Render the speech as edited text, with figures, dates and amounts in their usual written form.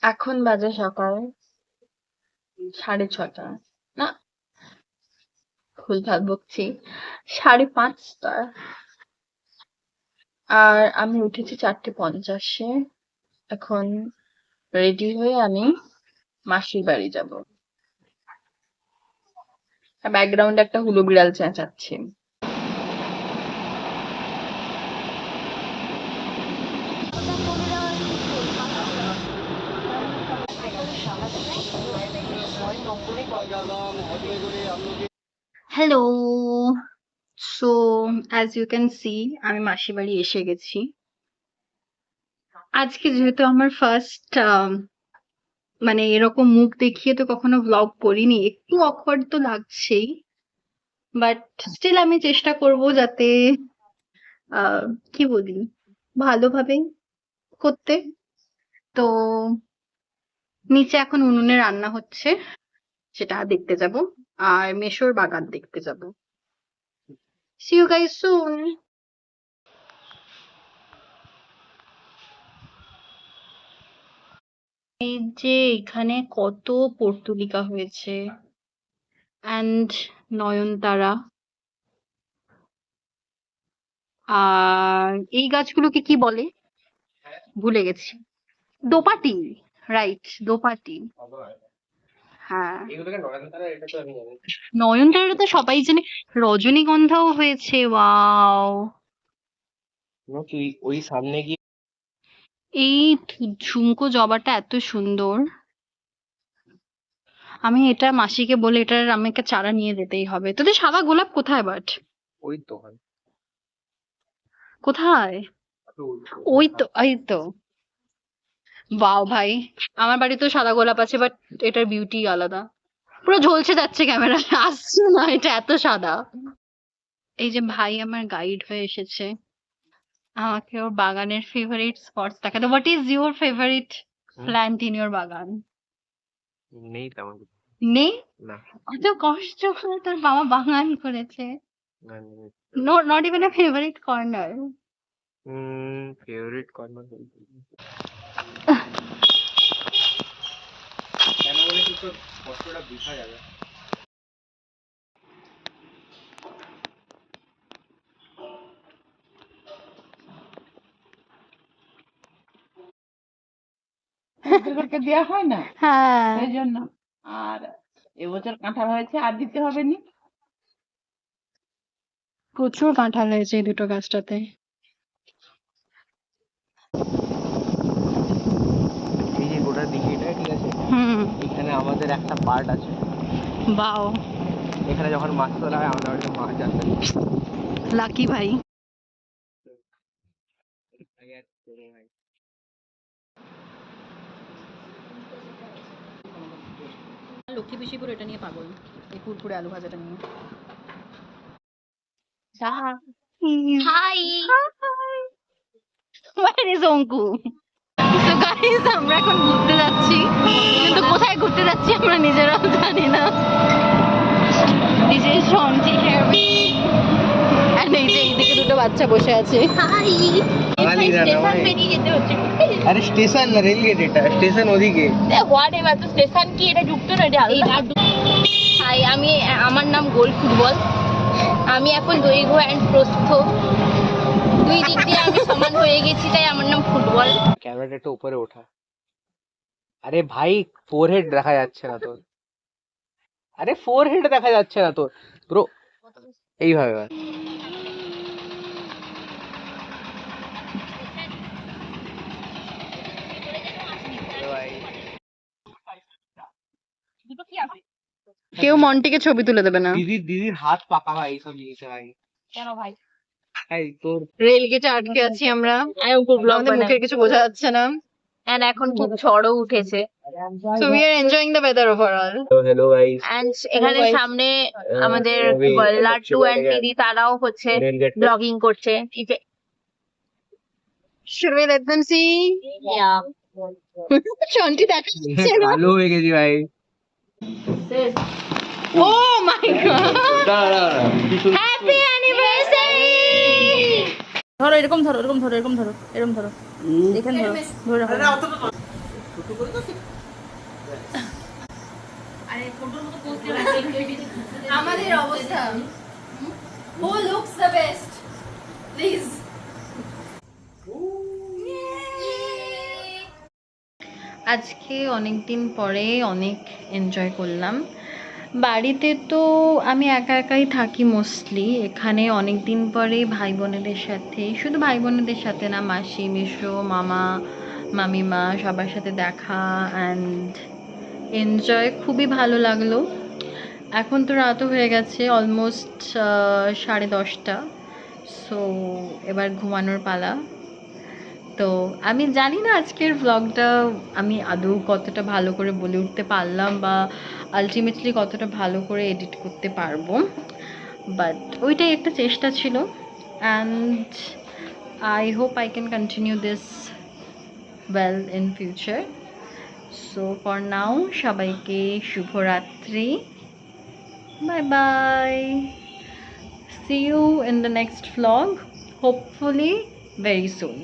এখন বাজে সকাল 6:30। না, ভুলভাল বকছি, 5:30। আর আমি উঠেছি 4:50-এ। এখন রেডি হয়ে আমি মাসির বাড়ি যাব। ব্যাকগ্রাউন্ডে একটা হুলো বিড়াল চেঁচাচ্ছে। Hello. So as you can see আমি মাসির বাড়ি এসে গেছি। আজকে যেহেতু আমার ফার্স্ট মানে এরকম মুখ দেখিয়ে তো কখনো ভ্লগ করিনি, একটু অকওয়ার্ড তো লাগছেই, বাট স্টিল আমি চেষ্টা করব যাতে কি বলি, ভালোভাবে করতে। তো নিচে এখন উনুনে রান্না হচ্ছে, সেটা দেখতে যাব। আর মেশোর বাগান দেখতে যাব। See you guys soon. এই যে এখানে কত পর্তুলিকা হয়েছে অ্যান্ড নয়নতারা। আর এই গাছগুলোকে কি বলে ভুলে গেছি। দোপাটি, রাইট, দোপাটি। হ্যাঁ, নয়নতারা তো সবাই জানে। রজনীগন্ধাও হয়েছে, ওয়াও। ওই সামনে গিয়ে এই ঝুমকো জবাটা এত সুন্দর। আমি এটা মাসিকে বলে এটার আমাকে চারা নিয়ে যেতেই হবে। তোদের সাদা গোলাপ কোথায়? বাট ওই তো কোথায়? ওই তো, এই তো। বাও ভাই, আমার বাড়িতেও সাদা গোলাপ আছে, বাট এটার বিউটি আলাদা। পুরো ঝলসে যাচ্ছে ক্যামেরা, আসছে না, এটা এত সাদা। এই যে ভাই আমার গাইড হয়ে এসেছে, আমাকে ওর বাগানের ফেভারিট স্পটস দেখাতে। What is your favourite plant in your বাগান? নেই তেমন কিছু। নেই? না, এত কষ্ট করে তোর বাবা বাগান করেছে। না, নেই। No, not even a favourite corner. Favourite corner কেন বলে কি তোর কষ্টটা বোঝা যাবে। করতে দেওয়া হয় না, হ্যাঁ, সেই জন্য। আর এবছর কাঁঠাল হয়েছে, আর দিতে হবে নি। প্রচুর কাঁঠাল হয়েছে এই দুটো গাছটাতে। এই যে গোটা দিঘিটা, ঠিক আছে, হুম, এখানে আমাদের একটা পার্ট আছে। বাও, এখানে যখন মাছ তোলা হয় আমাদের বাড়িতে মাছ আসে। লাকি ভাই। লক্ষ্মী পিসি পুরো এটা নিয়ে পাগল, এই কুরকুরে আলু ভাজাটা নিয়ে। Hi, where is Anku? তো গাইস আমরা এখন ঘুরতে যাচ্ছি, কিন্তু কোথায় ঘুরতে যাচ্ছি আমরা নিজেরাও জানি না। This is Shanti here and এই যে এইদিকে দুটো বাচ্চা বসে আছে। হাই, স্টেশন পেরিয়ে যেতে হচ্ছে। আরে স্টেশন না, রেলগেট। এটা স্টেশন ওদিকে। হোয়াট এভার, তো স্টেশন কি এটা যুক্ত না? এটা হাই, আমার নাম গোল ফুটবল। আমি এখন দৈর্ঘ্য অ্যান্ড প্রস্থ দুই দিক দিয়ে আমি সমান হয়ে গেছি, তাই আমার নাম ফুটবল। ক্যামেরাটা একটু উপরে ওঠা। আরে ভাই, ফোরহেড দেখা যাচ্ছে না তোর। আরে ফোরহেড দেখা যাচ্ছে না তোর ব্রো। এইভাবে ব্যাস। কেউ মন্টিকে ছবি তুলে দেবে না। দিদির হাত পাকা ভাই এইসব জিনিসে ভাই। কেন ভাই? এই তোর রেল গেটে আটকে আছি আমরা, আমাদের মুখের কিছু বোঝা যাচ্ছে না। And এখন খুব ঝড়ও উঠেছে, so we are enjoying the weather overall. Hello guys. And এখানে সামনে আমাদের লাট্টু এন্ড দিদি, তারাও হচ্ছে ব্লগিং করছে। Should we let them see? Yeah. শান্তি দেখাচ্ছে না। ভালো হয়ে গেছি ভাই। Oh my god! Happy anniversary! ধরো, এরকম ধরো, এরকম ধরো, এরকম ধরো, এরকম ধরো, এখানে ধরো, ধরে রাখো। আমাদের অবস্থা who looks the best please আজকে অনেক দিন পরে অনেক এনজয় করলাম বাড়িতে তো আমি একা একাই থাকি মোস্টলি এখানে অনেক দিন পরে ভাই বোনেদের সাথে শুধু ভাই বোনেদের সাথে না মাসি মেশো মামা মামিমা সবার সাথে দেখা অ্যান্ড এনজয় খুবই ভালো লাগলো এখন তো রাতও হয়ে গেছে অলমোস্ট 10:30 সো এবার ঘুমানোর পালা তো আমি জানি না আজকের ভ্লগটা আমি আদৌ কতটা ভালো করে বলে উঠতে পারলাম বা আলটিমেটলি কতটা ভালো করে এডিট করতে পারবো বাট ওইটাই একটা চেষ্টা ছিল and I hope I can continue this well in future so for now সবাইকে শুভরাত্রি bye bye see you in the next vlog hopefully very soon